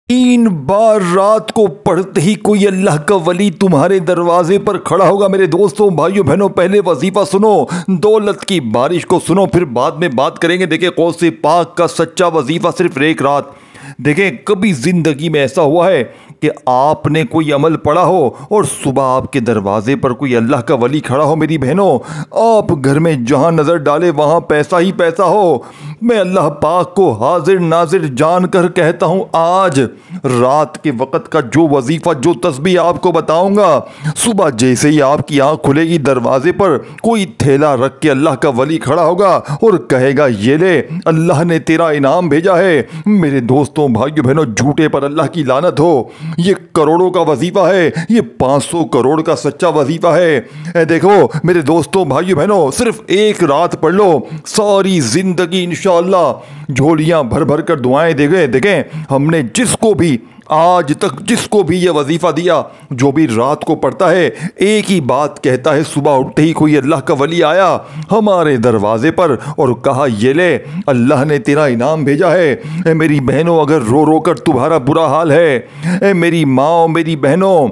तीन बार रात को पढ़ते ही कोई अल्लाह का वली तुम्हारे दरवाजे पर खड़ा होगा। मेरे दोस्तों, भाइयों बहनों, पहले वजीफा सुनो, दौलत की बारिश को सुनो, फिर बाद में बात करेंगे। देखिए, कौसे पाक का सच्चा वजीफा सिर्फ एक रात। देखें, कभी जिंदगी में ऐसा हुआ है कि आपने कोई अमल पढ़ा हो और सुबह आपके दरवाजे पर कोई अल्लाह का वली खड़ा हो? मेरी बहनों, आप घर में जहां नजर डाले वहां पैसा ही पैसा हो। मैं अल्लाह पाक को हाजिर नाजिर जानकर कहता हूं, आज रात के वक़्त का जो वजीफा, जो तस्बीह आपको बताऊंगा, सुबह जैसे ही आपकी आंख खुलेगी दरवाजे पर कोई थैला रख के अल्लाह का वली खड़ा होगा और कहेगा, ये ले, अल्लाह ने तेरा इनाम भेजा है। मेरे दोस्तों, भाइयों बहनों, झूठे पर अल्लाह की लानत हो। ये करोड़ों का वजीफा है, ये 500 करोड़ का सच्चा वजीफा है। देखो मेरे दोस्तों, भाइयों बहनों, सिर्फ एक रात पढ़ लो, सारी जिंदगी इंशाअल्लाह झोलियां भर भर कर दुआएं देंगे। देखें, हमने जिसको भी आज तक जिसको भी ये वजीफा दिया, जो भी रात को पढ़ता है, एक ही बात कहता है, सुबह उठते ही कोई अल्लाह का वली आया हमारे दरवाजे पर और कहा, ये ले, अल्लाह ने तेरा इनाम भेजा है। मेरी बहनों, अगर रो रो कर तुम्हारा बुरा हाल है, मेरी माँ, मेरी बहनों,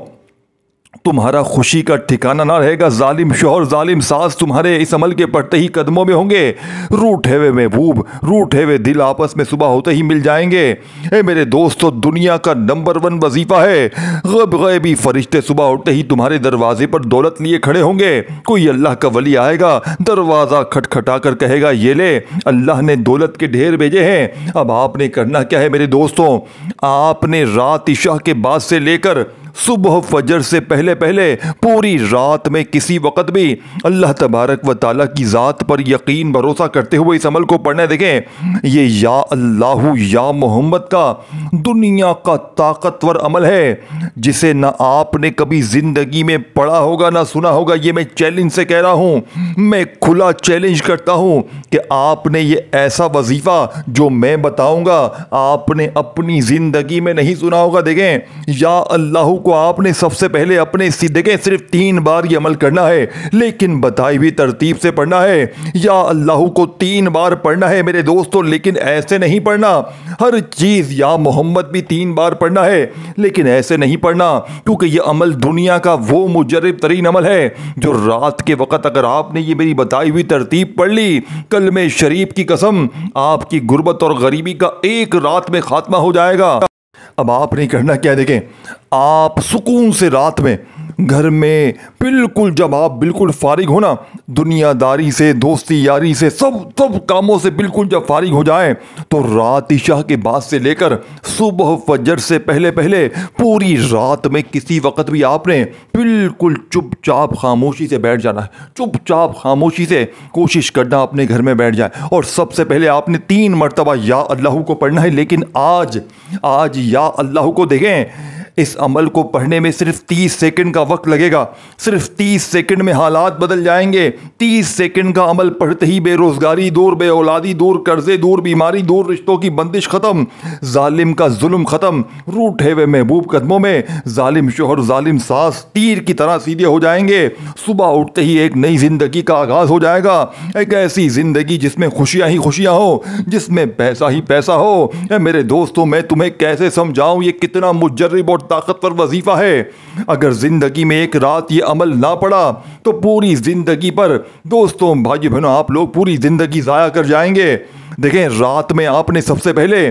तुम्हारा खुशी का ठिकाना ना रहेगा। जालिम शौहर, जालिम सास तुम्हारे इस अमल के पढ़ते ही कदमों में होंगे। रूठे हुए महबूब, रूठे हुए दिल आपस में सुबह होते ही मिल जाएंगे। मेरे दोस्तों, दुनिया का नंबर 1 वजीफा है, गैबी फरिश्ते सुबह उठते ही तुम्हारे दरवाजे पर दौलत लिए खड़े होंगे। कोई अल्लाह का वली आएगा, दरवाज़ा खटखटा कर कहेगा, ये ले, अल्लाह ने दौलत के ढेर भेजे हैं। अब आपने करना क्या है मेरे दोस्तों? आपने रात इशा के बाद से लेकर सुबह फजर से पहले पहले पूरी रात में किसी वक़्त भी अल्लाह तबारक व ताला की ज़ात पर यकीन भरोसा करते हुए इस अमल को पढ़ना। देखें, ये या अल्लाहु या मोहम्मद का दुनिया का ताकतवर अमल है, जिसे ना आपने कभी ज़िंदगी में पढ़ा होगा ना सुना होगा। ये मैं चैलेंज से कह रहा हूँ, मैं खुला चैलेंज करता हूँ कि आपने ये ऐसा वजीफ़ा जो मैं बताऊँगा आपने अपनी ज़िंदगी में नहीं सुना होगा। देखें, या अल्लाह को आपने सबसे पहले अपने देखें, सिर्फ 3 बार ये अमल करना है, लेकिन बताई हुई तरतीब से पढ़ना है। या अल्लाह को 3 बार पढ़ना है मेरे दोस्तों, लेकिन ऐसे नहीं पढ़ना। हर चीज़ या मोहम्मद भी 3 बार पढ़ना है, लेकिन ऐसे नहीं पढ़ना, क्योंकि ये अमल दुनिया का वो मुजर्रब तरीन अमल है जो रात के वक़्त अगर आपने ये मेरी बताई हुई तरतीब पढ़ ली, कलमे शरीफ की कसम, आपकी गुर्बत और गरीबी का एक रात में खात्मा हो जाएगा। अब आपने करना क्या है? देखें, आप सुकून से रात में घर में बिल्कुल, जब आप बिल्कुल फारिग हो ना, दुनियादारी से, दोस्ती यारी से, सब कामों से बिल्कुल जब फारिग हो जाए, तो रात इशा के बाद से लेकर सुबह फजर से पहले पहले पूरी रात में किसी वक़्त भी आपने बिल्कुल चुपचाप खामोशी से बैठ जाना है। चुपचाप खामोशी से कोशिश करना अपने घर में बैठ जाए और सबसे पहले आपने 3 मरतबा या अल्लाह को पढ़ना है। लेकिन आज या अल्लाह को देखें, इस अमल को पढ़ने में सिर्फ 30 सेकंड का वक्त लगेगा। सिर्फ 30 सेकंड में हालात बदल जाएंगे। 30 सेकंड का अमल पढ़ते ही बेरोजगारी दूर, बेऔलादी दूर, कर्जे दूर, बीमारी दूर, रिश्तों की बंदिश खत्म, जालिम का जुल्म खत्म, रूठे हुए महबूब कदमों में जालिम शोहर, जालिम सास तीर की तरह सीधे हो जाएंगे। सुबह उठते ही एक नई जिंदगी का आगाज हो जाएगा। एक ऐसी जिंदगी जिसमें खुशियां ही खुशियां हो, जिसमें पैसा ही पैसा हो। मेरे दोस्तों, मैं तुम्हें कैसे समझाऊं ये कितना मुजर्रिब और ताकतवर वजीफा है। अगर जिंदगी में एक रात ये अमल ना पड़ा तो पूरी जिंदगी पर, दोस्तों, भाइयों बहनों, आप लोग पूरी जिंदगी जाया कर जाएंगे। देखें, रात में आपने सबसे पहले,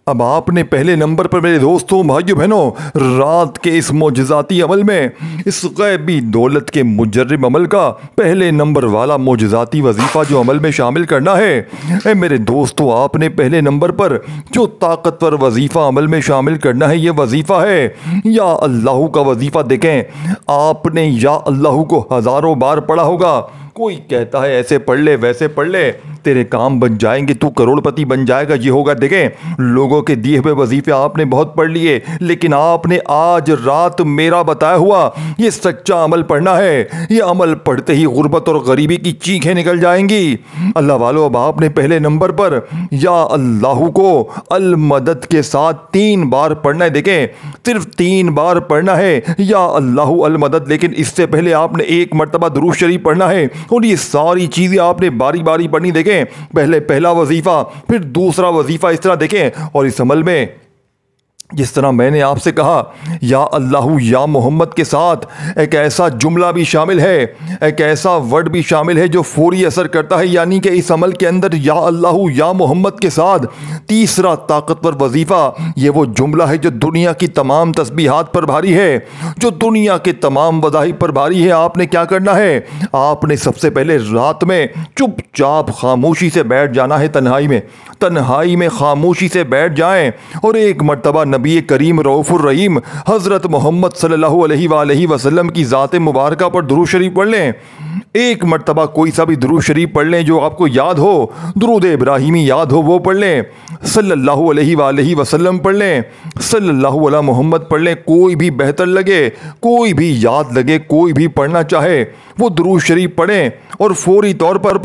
अब आपने पहले नंबर पर मेरे दोस्तों, भाइयों बहनों, रात के इस मोजज़ाती अमल में, इस गैबी दौलत के मुजर्रिब अमल का पहले नंबर वाला मोजज़ाती वजीफ़ा जो अमल में शामिल करना है, मेरे दोस्तों, आपने पहले नंबर पर जो ताकतवर वजीफ़ा अमल में शामिल करना है, ये वजीफ़ा है या अल्लाह का वजीफ़ा। देखें, आपने या अल्लाह को हज़ारों बार पढ़ा होगा। कोई कहता है ऐसे पढ़ ले, वैसे पढ़ ले, तेरे काम बन जाएंगे, तू करोड़पति बन जाएगा, ये होगा। देखें, लोगों के दिए हुए वजीफे आपने बहुत पढ़ लिए, लेकिन आपने आज रात मेरा बताया हुआ ये सच्चा अमल पढ़ना है। ये अमल पढ़ते ही गुर्बत और गरीबी की चीखें निकल जाएंगी। अल्लाह वालों, अब आपने पहले नंबर पर या अल्लाह को अल मदद के साथ 3 बार पढ़ना है। देखें, सिर्फ 3 बार पढ़ना है या अल्लाह अल मदद, लेकिन इससे पहले आपने 1 मरतबा दुरूद शरीफ पढ़ना है। और ये सारी चीज़ें आपने बारी बारी पढ़नी। देखें, पहले पहला वजीफ़ा, फिर दूसरा वजीफ़ा, इस तरह देखें। और इस अमल में जिस तरह मैंने आपसे कहा या अल्लाहु या मोहम्मद के साथ एक ऐसा जुमला भी शामिल है, एक ऐसा वर्ड भी शामिल है जो फौरी असर करता है। यानी कि इस अमल के अंदर या अल्लाहु या मोहम्मद के साथ तीसरा ताकतवर वजीफ़ा ये वो जुमला है जो दुनिया की तमाम तस्बीहात पर भारी है, जो दुनिया के तमाम वज़ाइफ पर भारी है। आपने क्या करना है, आपने सबसे पहले रात में चुपचाप खामोशी से बैठ जाना है, तन्हाई में खामोशी से बैठ जाएं और एक मर्तबा नबी करीम रऊफ़ुर रहीम हज़रत मोहम्मद सल्लल्लाहु अलैहि वसल्लम की ज़ात मुबारका पर दुरूद शरीफ पढ़ लें। एक मर्तबा कोई सा भी दुरूद शरीफ पढ़ लें जो आपको याद हो, दुरूद इब्राहिमी याद हो वो पढ़ लें, सल्लल्लाहु अलैहि वसल्लम पढ़ लें, सल्लल्लाहु अला मोहम्मद पढ़ लें। कोई भी बेहतर लगे, कोई भी याद लगे, कोई भी पढ़ना चाहे वो दुरूद शरीफ पढ़ें। और फौरी तौर पर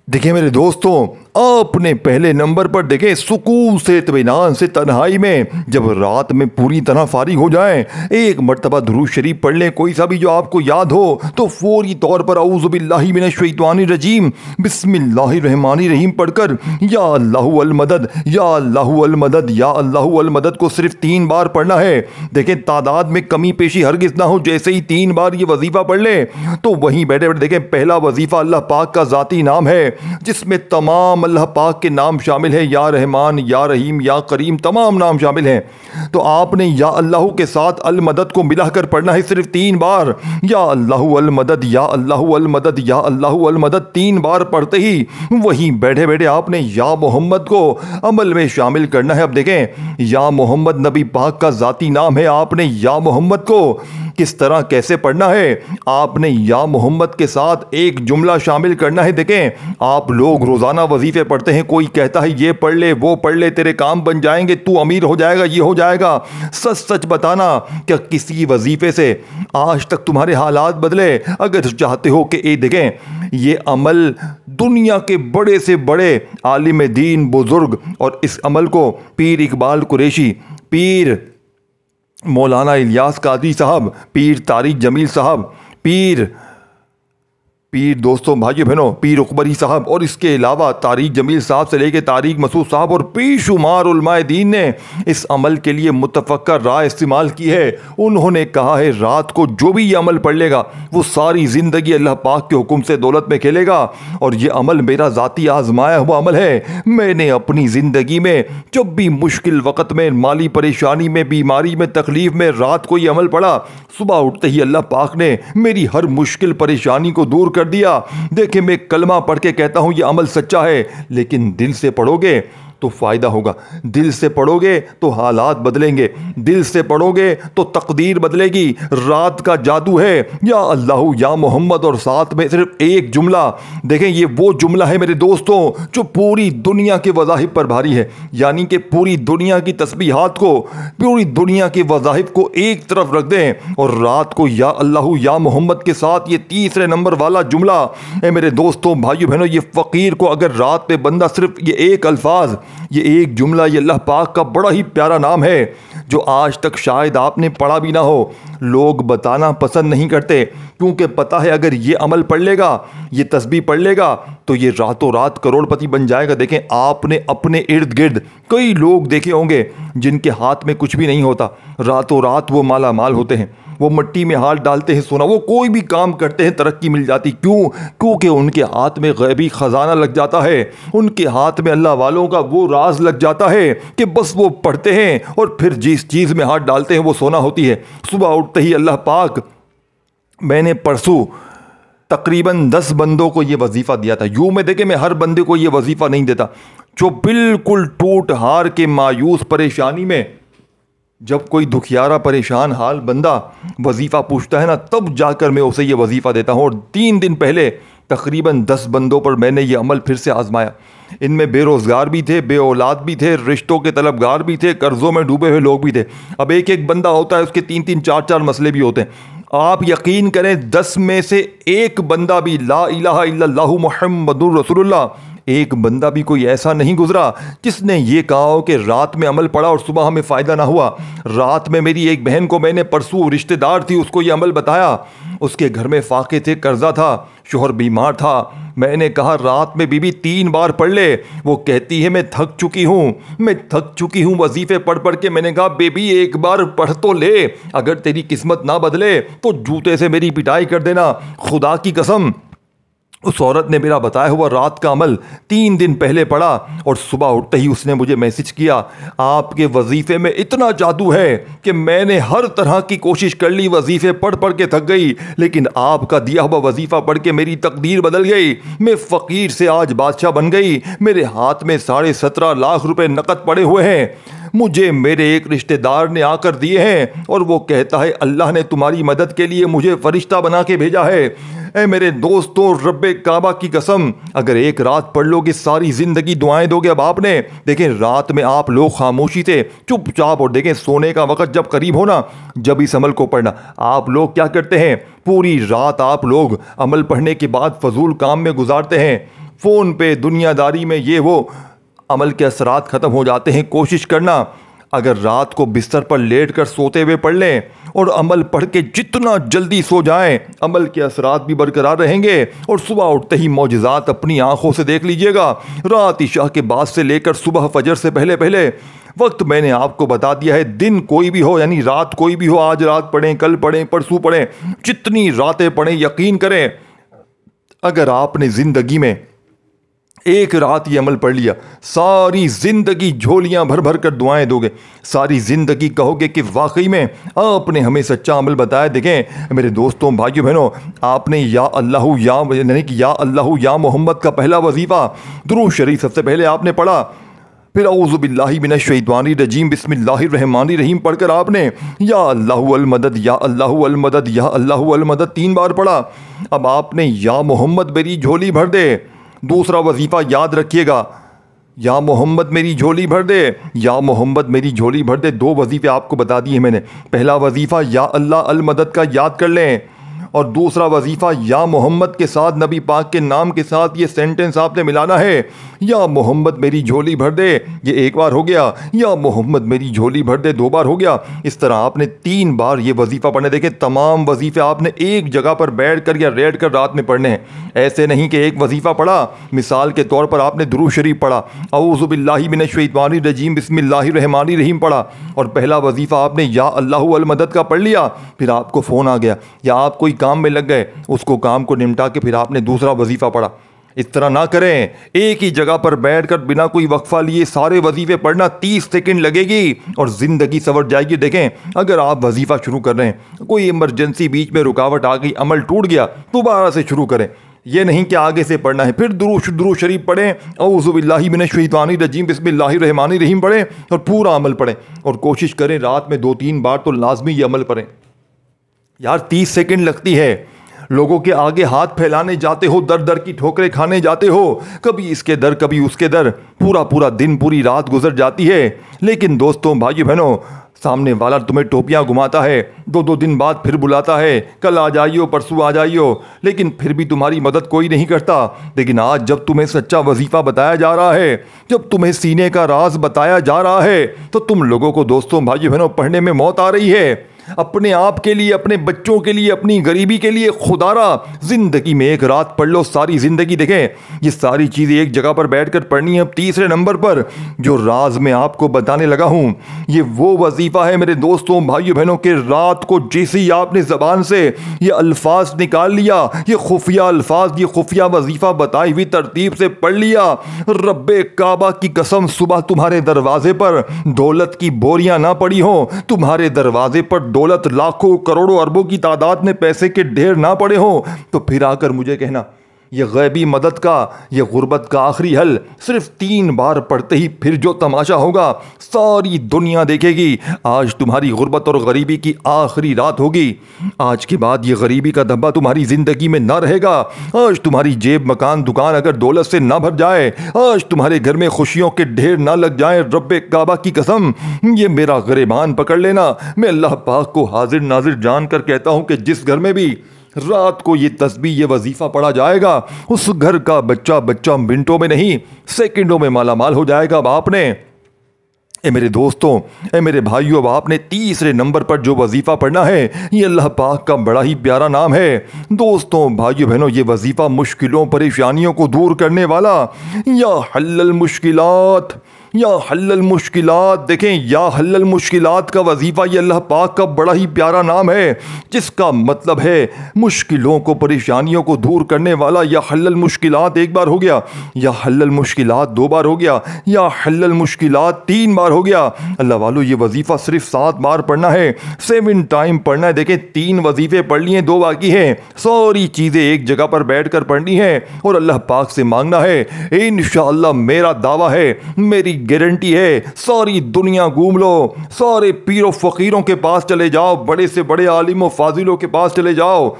देखिए मेरे दोस्तों, अपने पहले नंबर पर देखें, सुकून से इत्मीनान से तन्हाई में जब रात में पूरी तरह फारिग हो जाएं, एक मर्तबा दुरूद शरीफ पढ़ लें, कोई सा भी जो आपको याद हो। तो फौरी तौर पर औज़ु बिल्लाहि मिनश शैतानिर रजीम बिस्मिल्लाहिर रहमानिर रहीम पढ़कर या अल्लाहु अल मदद, या अल्लाहु अल मदद, या अल्लाहु अल मदद को सिर्फ 3 बार पढ़ना है। देखें, तादाद में कमी पेशी हरगिज़ ना हो। जैसे ही 3 बार ये वजीफ़ा पढ़ लें तो वहीं बैठे बैठे देखें, पहला वजीफ़ा अल्लाह पाक का ज़ाती नाम है जिसमें तमाम अल्लाह पाक के नाम शामिल है, या रहमान, या रहीम, या करीम, तमाम नाम शामिल हैं। तो आपने या अल्लाह के साथ अल मदद को मिलाकर पढ़ना है सिर्फ 3 बार, या अल्लाहु अल मदद, या अल्लाहु अल मदद, या अल्लाहु अल मदद। 3 बार पढ़ते ही वहीं बैठे बैठे आपने या मोहम्मद को अमल में शामिल करना है। अब देखें, या मोहम्मद नबी पाक का ज़ाती नाम है। आपने या मोहम्मद को किस तरह कैसे पढ़ना है, आपने या मोहम्मद के साथ एक जुमला शामिल करना है। देखें, आप लोग रोज़ाना वजीफ़े पढ़ते हैं, कोई कहता है ये पढ़ ले, वो पढ़ ले, तेरे काम बन जाएंगे, तू अमीर हो जाएगा, ये हो जाएगा। सच सच बताना, क्या किसी वजीफ़े से आज तक तुम्हारे हालात बदले? अगर चाहते हो कि ये देखें, ये अमल दुनिया के बड़े से बड़े आलिम दीन बुजुर्ग, और इस अमल को पीर इकबाल कुरैशी, पीर मौलाना इलियास कादरी साहब, पीर तारिक जमील साहब, पीर दोस्तों भाइयों बहनों, पीर उकबरी साहब, और इसके अलावा तारिक जमील साहब से लेके तारिक मसूद साहब और बेशुमार उलमाए दीन ने इस अमल के लिए मुतफ़क्कर राय इस्तेमाल की है। उन्होंने कहा है रात को जो भी ये अमल पढ़ लेगा वो सारी ज़िंदगी अल्लाह पाक के हुक्म से दौलत में खेलेगा। और ये अमल मेरा ज़ाती आजमाया हुआ अमल है। मैंने अपनी ज़िंदगी में जब भी मुश्किल वक़्त में, माली परेशानी में, बीमारी में, तकलीफ़ में रात को ये अमल पढ़ा, सुबह उठते ही अल्लाह पाक ने मेरी हर मुश्किल परेशानी को दूर कर दिया। देखिए, मैं कलमा पढ़ के कहता हूं ये अमल सच्चा है, लेकिन दिल से पढ़ोगे तो फ़ायदा होगा, दिल से पढ़ोगे तो हालात बदलेंगे, दिल से पढ़ोगे तो तकदीर बदलेगी। रात का जादू है या अल्लाहु या मोहम्मद, और साथ में सिर्फ एक जुमला। देखें, ये वो जुमला है मेरे दोस्तों जो पूरी दुनिया के वज़ाहिब पर भारी है। यानी कि पूरी दुनिया की तस्बीहात को, पूरी दुनिया के वज़ाहिब को एक तरफ रख दें और रात को या अल्लाहु या मोहम्मद के साथ ये तीसरे नंबर वाला जुमला है मेरे दोस्तों भाइयों बहनों। ये फ़कीर को अगर रात में बंदा सिर्फ ये एक अल्फाज, ये एक जुमला, ये अल्लाह पाक का बड़ा ही प्यारा नाम है जो आज तक शायद आपने पढ़ा भी ना हो, लोग बताना पसंद नहीं करते, क्योंकि पता है अगर ये अमल पढ़ लेगा, ये तस्बीह पढ़ लेगा तो ये रातों रात करोड़पति बन जाएगा। देखें, आपने अपने इर्द गिर्द कई लोग देखे होंगे जिनके हाथ में कुछ भी नहीं होता, रातों रात वो माला माल होते हैं, वो मिट्टी में हाथ डालते हैं सोना, वो कोई भी काम करते हैं तरक्की मिल जाती। क्यों? क्योंकि उनके हाथ में गैबी ख़जाना लग जाता है, उनके हाथ में अल्लाह वालों का वो राज लग जाता है कि बस वो पढ़ते हैं और फिर जिस चीज़ में हाथ डालते हैं वो सोना होती है। सुबह उठते ही अल्लाह पाक, मैंने परसों तकरीबन 10 बंदों को ये वजीफ़ा दिया था। यूँ में देखे, मैं हर बंदे को ये वजीफ़ा नहीं देता। जो बिल्कुल टूट हार के मायूस परेशानी में, जब कोई दुखियारा परेशान हाल बंदा वजीफ़ा पूछता है ना, तब जाकर मैं उसे ये वजीफ़ा देता हूँ। और 3 दिन पहले तकरीबन 10 बंदों पर मैंने ये अमल फिर से आजमाया। इनमें बेरोज़गार भी थे, बे औलाद भी थे, रिश्तों के तलबगार भी थे, कर्ज़ों में डूबे हुए लोग भी थे। अब एक एक बंदा होता है, उसके 3-3, 4-4 मसले भी होते हैं। आप यकीन करें, 10 में से एक बंदा भी ला इलाहा इल्लल्लाहु मुहम्मदुर रसूलुल्लाह, एक बंदा भी कोई ऐसा नहीं गुजरा जिसने ये कहा हो कि रात में अमल पड़ा और सुबह हमें फ़ायदा ना हुआ। रात में मेरी एक बहन को मैंने, परसों रिश्तेदार थी, उसको ये अमल बताया, उसके घर में फाके थे, कर्जा था, शोहर बीमार था। मैंने कहा रात में बीबी 3 बार पढ़ ले। वो कहती है मैं थक चुकी हूँ वजीफे पढ़ पढ़ के। मैंने कहा बेबी एक बार पढ़ तो ले, अगर तेरी किस्मत ना बदले तो जूते से मेरी पिटाई कर देना, खुदा की कसम। उस औरत ने मेरा बताया हुआ रात का अमल 3 दिन पहले पढ़ा और सुबह उठते ही उसने मुझे मैसेज किया, आपके वजीफे में इतना जादू है कि मैंने हर तरह की कोशिश कर ली, वजीफे पढ़ पढ़ के थक गई, लेकिन आपका दिया हुआ वजीफा पढ़ के मेरी तकदीर बदल गई। मैं फ़कीर से आज बादशाह बन गई। मेरे हाथ में 17.5 लाख रुपए नकद पड़े हुए हैं। मुझे मेरे एक रिश्तेदार ने आकर दिए हैं और वो कहता है अल्लाह ने तुम्हारी मदद के लिए मुझे फरिश्ता बना के भेजा है। ऐ मेरे दोस्तों, रब्बे काबा की कसम, अगर एक रात पढ़ लोगे सारी जिंदगी दुआएं दोगे। अब आपने देखें रात में आप लोग खामोशी से चुपचाप, और देखें सोने का वक्त जब करीब हो ना, जब इस अमल को पढ़ना। आप लोग क्या करते हैं, पूरी रात आप लोग अमल पढ़ने के बाद फजूल काम में गुजारते हैं, फ़ोन पे दुनियादारी में, ये वो, अमल के असरात ख़त्म हो जाते हैं। कोशिश करना अगर रात को बिस्तर पर लेट कर सोते हुए पढ़ लें और अमल पढ़ के जितना जल्दी सो जाएं, अमल के असरात भी बरकरार रहेंगे और सुबह उठते ही मौजज़ात अपनी आंखों से देख लीजिएगा। रात इशा के बाद से लेकर सुबह फजर से पहले पहले वक्त मैंने आपको बता दिया है। दिन कोई भी हो, यानी रात कोई भी हो, आज रात पढ़ें, कल पढ़ें, परसों पढ़ें, जितनी रातें पढ़ें, यकीन करें अगर आपने ज़िंदगी में एक रात ये अमल पढ़ लिया, सारी ज़िंदगी झोलियां भर भर कर दुआएं दोगे, सारी ज़िंदगी कहोगे कि वाकई में आपने हमें सच्चा अमल बताया। देखें मेरे दोस्तों, भाइयों बहनों, आपने या अल्लाहु या मोहम्मद का पहला वजीफ़ा दुरूद शरीफ सबसे पहले आपने पढ़ा, फिर औज़ु बिल्लाहि मिनश शैतानिर रजीम बिस्मिल्लाहिर रहमानिर रहीम पढ़कर आपने या अल्लाहु अल मदद, या अल्लाहु अल मदद, या अल्लाहु अल मदद 3 बार पढ़ा। अब आपने या मोहम्मद मेरी झोली भर दे, दूसरा वजीफ़ा याद रखिएगा, या मोहम्मद मेरी झोली भर दे, या मोहम्मद मेरी झोली भर दे। 2 वजीफ़े आपको बता दिए मैंने। पहला वजीफ़ा या अल्लाह अल मदद का याद कर लें, और दूसरा वजीफ़ा या मोहम्मद के साथ नबी पाक के नाम के साथ ये सेंटेंस आपने मिलाना है, या मोहम्मद मेरी झोली भर दे, ये 1 बार हो गया, या मोहम्मद मेरी झोली भर दे 2 बार हो गया। इस तरह आपने 3 बार ये वजीफ़ा पढ़ने। देखें तमाम वजीफ़े आपने एक जगह पर बैठ कर या रेड कर रात में पढ़ने हैं। ऐसे नहीं कि एक वजीफ़ा पढ़ा, मिसाल के तौर पर आपने दुरूद शरीफ पढ़ा, औज़ु बिल्लाहि मिनश शैतानिर रजीम बिस्मिल्लाहिर रहमानिर रहीम पढ़ा, और पहला वजीफ़ा आपने या अल्लाहु अल मदद का पढ़ लिया, फिर आपको फ़ोन आ गया या आप कोई काम में लग गए, उसको काम को निपटा के फिर आपने दूसरा वजीफ़ा पढ़ा। इस तरह ना करें। एक ही जगह पर बैठकर बिना कोई वक्फा लिए सारे वजीफे पढ़ना 30 सेकंड लगेगी और ज़िंदगी संवर जाएगी। देखें अगर आप वजीफ़ा शुरू कर रहे हैं, कोई इमरजेंसी बीच में रुकावट आ गई, अमल टूट गया, दोबारा से शुरू करें। ये नहीं कि आगे से पढ़ना है, फिर दुरूद शरीफ पढ़ें, औज़ु बिल्लाहि मिनश शैतानिर रजीम बिस्मिल्लाहिर रहमानिर रहीम पढ़ें और पूरा अमल पढ़ें। और कोशिश करें रात में 2-3 बार तो लाजमी ये अमल पढ़ें। यार 30 सेकंड लगती है। लोगों के आगे हाथ फैलाने जाते हो, दर दर की ठोकरें खाने जाते हो, कभी इसके दर कभी उसके दर, पूरा पूरा दिन पूरी रात गुजर जाती है। लेकिन दोस्तों भाइयों बहनों, सामने वाला तुम्हें टोपियां घुमाता है, 2-2 दिन बाद फिर बुलाता है, कल आ जाइयो, परसों आ जाइयो, लेकिन फिर भी तुम्हारी मदद कोई नहीं करता। लेकिन आज जब तुम्हें सच्चा वजीफा बताया जा रहा है, जब तुम्हें सीने का राज बताया जा रहा है, तो तुम लोगों को दोस्तों भाइयों बहनों पढ़ने में मौत आ रही है। अपने आप के लिए, अपने बच्चों के लिए, अपनी गरीबी के लिए खुदारा जिंदगी में एक रात पढ़ लो, सारी जिंदगी। देखें ये सारी चीज़ें एक जगह पर बैठकर पढ़नी है। अब तीसरे नंबर पर जो राज मैं आपको बताने लगा हूं, ये वो वजीफा है मेरे दोस्तों भाइयों बहनों के, रात को जैसे ही आपने जबान से ये अल्फाज निकाल लिया, ये खुफिया अल्फाज, ये खुफिया वजीफा बताई हुई तरतीब से पढ़ लिया, रब्बे काबा की कसम सुबह तुम्हारे दरवाजे पर दौलत की बोरियां ना पड़ी हो, तुम्हारे दरवाजे पर दौलत लाखों करोड़ों अरबों की तादाद में पैसे के ढेर ना पड़े हो, तो फिर आकर मुझे कहना ये गैबी मदद का, ये गुर्बत का आखिरी हल सिर्फ 3 बार पढ़ते ही फिर जो तमाशा होगा सारी दुनिया देखेगी। आज तुम्हारी गुर्बत और गरीबी की आखिरी रात होगी। आज के बाद ये गरीबी का धब्बा तुम्हारी ज़िंदगी में ना रहेगा। आज तुम्हारी जेब, मकान, दुकान अगर दौलत से ना भर जाए, आज तुम्हारे घर में खुशियों के ढेर ना लग जाए, रब्बे काबा की कसम ये मेरा गिरबान पकड़ लेना। मैं अल्लाह पाक को हाजिर नाजिर जान कर कहता हूँ कि जिस घर में भी रात को ये तस्बीह, ये वजीफ़ा पढ़ा जाएगा, उस घर का बच्चा मिनटों में नहीं सेकंडों में माला माल हो जाएगा। अब आपने ए मेरे दोस्तों, ए मेरे भाइयों, अब आपने तीसरे नंबर पर जो वजीफ़ा पढ़ना है ये अल्लाह पाक का बड़ा ही प्यारा नाम है। दोस्तों, भाइयों बहनों, ये वजीफ़ा मुश्किलों परेशानियों को दूर करने वाला या हल्लल मुश्किलात, या हल्लल मुश्किलात, देखें, या हल्लल मुश्किलात का वजीफ़ा ये अल्लाह पाक का बड़ा ही प्यारा नाम है, जिसका मतलब है मुश्किलों को परेशानियों को दूर करने वाला। या हल्लल मुश्किलात एक बार हो गया, या हल्लल मुश्किलात दो बार हो गया, या हल्लल मुश्किलात तीन बार हो गया। अल्लाह वालों, ये वजीफ़ा सिर्फ 7 बार पढ़ना है, 7 टाइम पढ़ना है। देखें, 3 वजीफ़े पढ़ लिए, 2 बाकी हैं। सारी चीज़ें एक जगह पर बैठ कर पढ़नी है और अल्लाह पाक से मांगना है। इंशाअल्लाह मेरा दावा है, मेरी गारंटी है, सारी दुनिया घूम लो, सारे पीरों फकीरों के पास चले जाओ, बड़े से बड़े आलिमों फाजिलों के पास चले जाओ।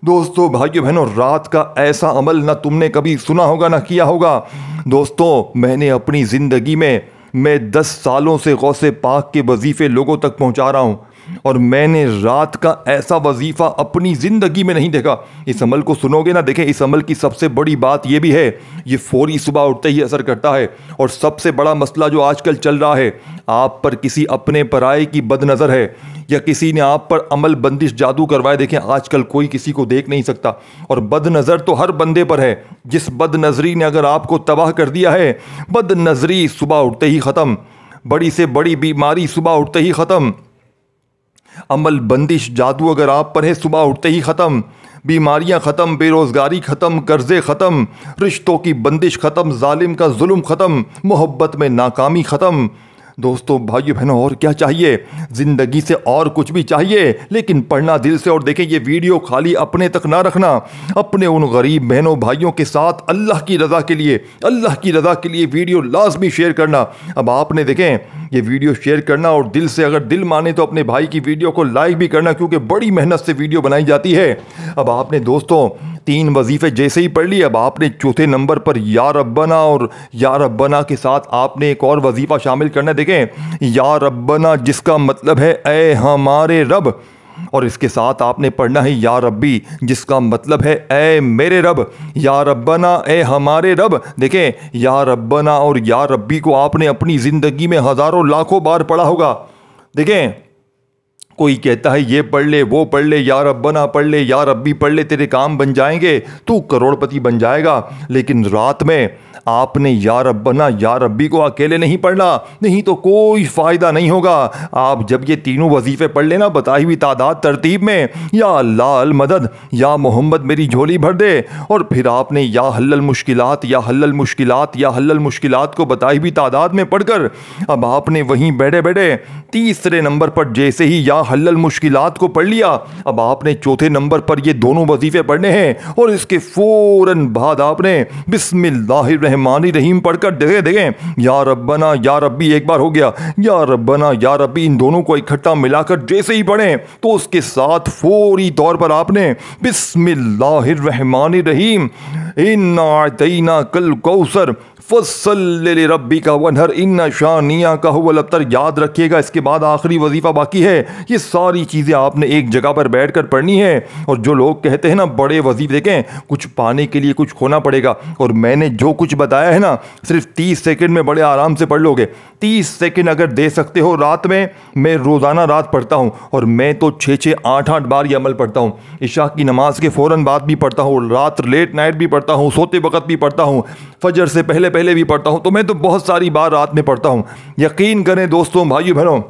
दोस्तों, भाइयों बहनों, रात का ऐसा अमल ना तुमने कभी सुना होगा ना किया होगा। दोस्तों, मैंने अपनी ज़िंदगी में, मैं 10 सालों से गौसे पाक के वजीफ़े लोगों तक पहुंचा रहा हूँ और मैंने रात का ऐसा वजीफ़ा अपनी ज़िंदगी में नहीं देखा। इस अमल को सुनोगे ना, देखें, इस अमल की सबसे बड़ी बात यह भी है, ये फौरी सुबह उठते ही असर करता है। और सबसे बड़ा मसला जो आजकल चल रहा है, आप पर किसी अपने पराये की बदनज़र है या किसी ने आप पर अमल बंदिश जादू करवाए। देखें, आजकल कोई किसी को देख नहीं सकता और बदनज़र तो हर बंदे पर है। जिस बदनज़री ने अगर आपको तबाह कर दिया है, बदनज़री सुबह उठते ही ख़त्म, बड़ी से बड़ी बीमारी सुबह उठते ही ख़त्म, अमल बंदिश जादू अगर आप पर है सुबह उठते ही ख़त्म, बीमारियां ख़त्म, बेरोज़गारी ख़त्म, कर्ज़े ख़त्म, रिश्तों की बंदिश ख़त्म, जालिम का जुल्म ख़त्म, मोहब्बत में नाकामी ख़त्म। दोस्तों, भाइयों बहनों, और क्या चाहिए ज़िंदगी से? और कुछ भी चाहिए, लेकिन पढ़ना दिल से। और देखें, ये वीडियो खाली अपने तक ना रखना, अपने उन गरीब बहनों भाइयों के साथ अल्लाह की रज़ा के लिए, अल्लाह की रज़ा के लिए वीडियो लाजमी शेयर करना। अब आपने देखें, ये वीडियो शेयर करना और दिल से, अगर दिल माने तो अपने भाई की वीडियो को लाइक भी करना, क्योंकि बड़ी मेहनत से वीडियो बनाई जाती है। अब आपने दोस्तों 3 वजीफ़े जैसे ही पढ़ लिए, अब आपने चौथे नंबर पर या रब्बना और या रब्बना के साथ आपने एक और वजीफ़ा शामिल करना है। देखें, या रब्बना जिसका मतलब है ए हमारे रब, और इसके साथ आपने पढ़ना है या रब्बी जिसका मतलब है ए मेरे रब। या रब्बना ए हमारे रब। देखें, या रब्बना और या रब्बी को आपने अपनी ज़िंदगी में हज़ारों लाखों बार पढ़ा होगा। देखें, कोई कहता है ये पढ़ ले, वो पढ़ ले, या रब्बना पढ़ ले, या रब्बी पढ़ ले, तेरे काम बन जाएंगे, तू करोड़पति बन जाएगा। लेकिन रात में आपने या रब्बना या रब्बी को अकेले नहीं पढ़ना, नहीं तो कोई फ़ायदा नहीं होगा। आप जब ये तीनों वजीफ़े पढ़ लेना बताई हुई तादाद तरतीब में, या अल्लाह अल मदद, या मोहम्मद मेरी झोली भर दे, और फिर आपने या हल्लल मुश्किलात, या हल्लल मुश्किलात, या हल्लल मुश्किलात को बताई हुई तादाद में पढ़कर अब आपने वहीं बैठे बैठे तीसरे नंबर पर जैसे ही या हल्लल मुश्किलात को पढ़ लिया, अब आपने चौथे नंबर पर ये दोनों वजीफ़े पढ़ने हैं और इसके फ़ौरन बाद आपने बिस्मिल्लाहिर्रहमानिर्रहीम पढ़कर देखें या रब्बना या रब्बी एक बार हो गया, या रब्बना या रब्बी, इन दोनों को इकट्ठा मिलाकर जैसे ही पढ़ें तो उसके साथ फौरी तौर पर आपने बिस्मिल्लाहिर्रहमानिर्रहीम इन्ना अतैना कल कौसर फस्सल्लि रब्बिका वन्हर इन्ना शानिया का हुवल अब्तर याद रखिएगा। इसके बाद आखिरी वजीफ़ा बाकी है। ये सारी चीज़ें आपने एक जगह पर बैठकर पढ़नी है। और जो लोग कहते हैं ना बड़े वजीफ़े, देखें, कुछ पाने के लिए कुछ खोना पड़ेगा, और मैंने जो कुछ बताया है ना सिर्फ 30 सेकंड में बड़े आराम से पढ़ लोगे। 30 सेकंड अगर दे सकते हो रात में, मैं रोज़ाना रात पढ़ता हूँ और मैं तो 6-6, 8-8 बार ये अमल पढ़ता हूँ। इशा की नमाज के फ़ौरन बाद भी पढ़ता हूँ, रात लेट नाइट भी पढ़ता हूँ, सोते वक्त भी पढ़ता हूँ, फजर से पहले पहले भी पढ़ता हूँ। तो मैं तो बहुत सारी बार रात में पढ़ता हूँ। यकीन करें दोस्तों, भाइयों बहनों,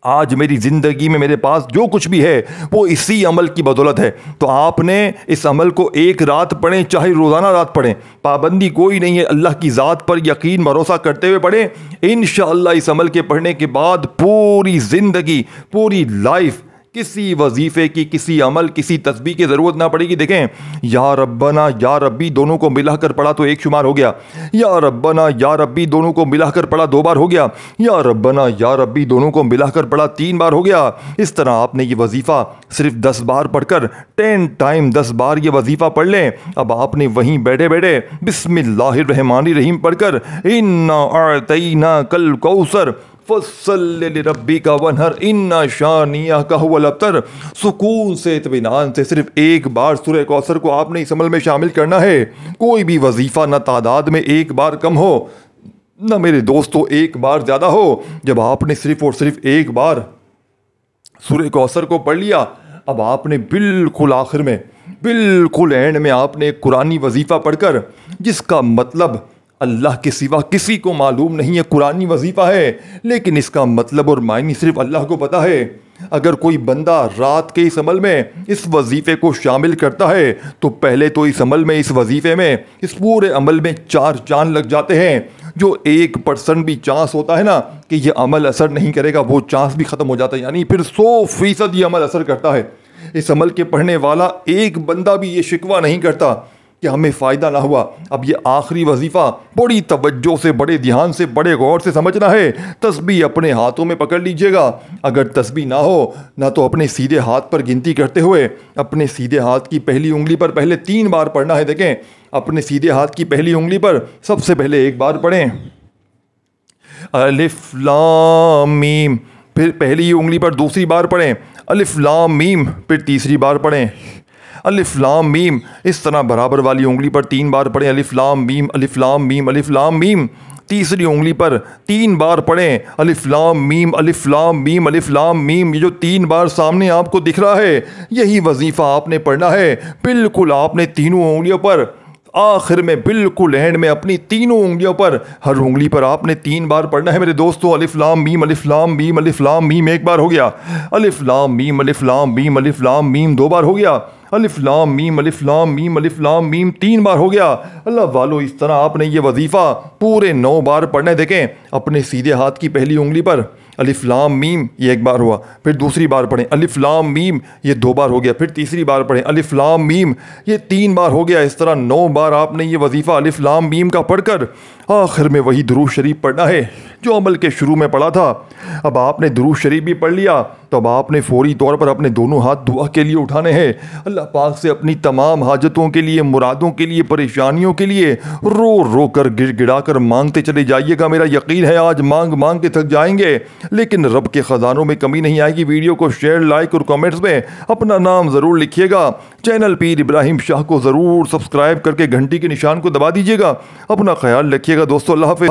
आज मेरी ज़िंदगी में मेरे पास जो कुछ भी है वो इसी अमल की बदौलत है। तो आपने इस अमल को एक रात पढ़ें चाहे रोज़ाना रात पढ़ें, पाबंदी कोई नहीं है। अल्लाह की ज़ात पर यकीन भरोसा करते हुए पढ़ें। इंशाअल्लाह इस अमल के पढ़ने के बाद पूरी ज़िंदगी, पूरी लाइफ किसी वजीफ़े की, किसी अमल, किसी तस्बीह की ज़रूरत ना पड़ेगी। देखें, या रब्बना या रब्बी दोनों को मिलाकर पढ़ा तो एक शुमार हो गया, या रब्बना या रब्बी दोनों को मिलाकर पढ़ा 2 बार हो गया, या रब्बना या रब्बी दोनों को मिलाकर पढ़ा 3 बार हो गया। इस तरह आपने ये वजीफ़ा सिर्फ 10 बार पढ़कर 10 टाइम 10 बार ये वजीफ़ा पढ़ लें। अब आपने वहीं बैठे बैठे बिस्मिल्लाहिर्रहमानिर्रहीम पढ़कर इन्ना अतैना कल कौसर फस्सल्लि रब्बिका वन्हर इन्ना शानिया का हुवल अब्तर, सुकून से, इत्मीनान से सिर्फ एक बार सूरह कौसर को आपने इस अमल में शामिल करना है। कोई भी वजीफ़ा ना तादाद में एक बार कम हो, ना मेरे दोस्तों एक बार ज़्यादा हो। जब आपने सिर्फ और सिर्फ एक बार सूरह कौसर को पढ़ लिया, अब आपने बिल्कुल आखिर में, बिल्कुल एंड में आपने एक कुरानी वजीफ़ा पढ़कर, जिसका मतलब अल्लाह के सिवा किसी को मालूम नहीं है, कुरानी वजीफ़ा है, लेकिन इसका मतलब और मायने सिर्फ अल्लाह को पता है। अगर कोई बंदा रात के इस अमल में इस वजीफ़े को शामिल करता है तो पहले तो इस अमल में, इस वजीफ़े में, इस पूरे अमल में 4 चांद लग जाते हैं। जो 1% भी चांस होता है ना कि ये अमल असर नहीं करेगा, वो चांस भी ख़त्म हो जाता है। यानी फिर 100% ये अमल असर करता है। इस अमल के पढ़ने वाला एक बंदा भी ये शिकवा नहीं करता कि हमें फ़ायदा ना हुआ। अब ये आखिरी वजीफ़ा बड़ी तवज्जो से, बड़े ध्यान से, बड़े गौर से समझना है। तस्बीह अपने हाथों में पकड़ लीजिएगा। अगर तस्बीह ना हो ना तो अपने सीधे हाथ पर गिनती करते हुए अपने सीधे हाथ की पहली उंगली पर पहले 3 बार पढ़ना है। देखें, अपने सीधे हाथ की पहली उंगली पर सबसे पहले 1 बार पढ़ें, अलिफ लाम मीम। फिर पहली उंगली पर दूसरी बार पढ़ें, अलिफ लाम मीम। फिर तीसरी बार पढ़ें, अलिफ लाम मीम। इस तरह बराबर वाली उंगली पर 3 बार पढ़ें, अलिफ लाम मीम, अलिफ लाम मीम, अलिफ लाम मीम। तीसरी उंगली पर 3 बार पढ़ें, अलिफ लाम मीम, अलिफ लाम मीम, अलिफ लाम मीम। ये जो 3 बार सामने आपको दिख रहा है, यही वजीफ़ा आपने पढ़ना है। बिल्कुल आपने तीनों उंगलियों पर, आखिर में बिल्कुल एंड में अपनी तीनों उंगलियों पर, हर उंगली पर आपने 3 बार पढ़ना है मेरे दोस्तों। अलिफ लाम मीम, अलिफ लाम मीम, अलिफ लाम मीम 1 बार हो गया। अलिफ लाम मीम, अलिफ लाम मीम, अलिफ लाम मीम 2 बार हो गया। अलिफ लाम मीम, अलिफ लाम मीम, अलिफ लाम मीम 3 बार हो गया। अल्लाह वालों, इस तरह आपने ये वजीफ़ा पूरे 9 बार पढ़ने। देखें, अपने सीधे हाथ की पहली उंगली पर अलिफ लाम मीम, ये 1 बार हुआ। फिर दूसरी बार पढ़ें, अलिफ लाम मीम, ये 2 बार हो गया। फिर तीसरी बार पढ़ें, अलिफ लाम मीम, ये 3 बार हो गया। इस तरह 9 बार आपने ये वजीफ़ा अलिफ लाम मीम का पढ़कर आखिर में वही दुरूद शरीफ पढ़ना है जो अमल के शुरू में पढ़ा था। अब आपने दुरूद शरीफ भी पढ़ लिया तो अब आपने फौरी तौर पर अपने दोनों हाथ दुआ के लिए उठाने हैं। अल्लाह पाक से अपनी तमाम हाजतों के लिए, मुरादों के लिए, परेशानियों के लिए रो रो कर, गिड़गिड़ा कर मांगते चले जाइएगा। मेरा यकीन है आज मांग मांग के थक जाएंगे, लेकिन रब के ख़जानों में कमी नहीं आएगी। वीडियो को शेयर, लाइक और कमेंट्स में अपना नाम ज़रूर लिखिएगा। चैनल पीर इब्राहिम शाह को ज़रूर सब्सक्राइब करके घंटी के निशान को दबा दीजिएगा। अपना ख्याल रखिएगा दोस्तों। अल्लाह हाफ़िज़।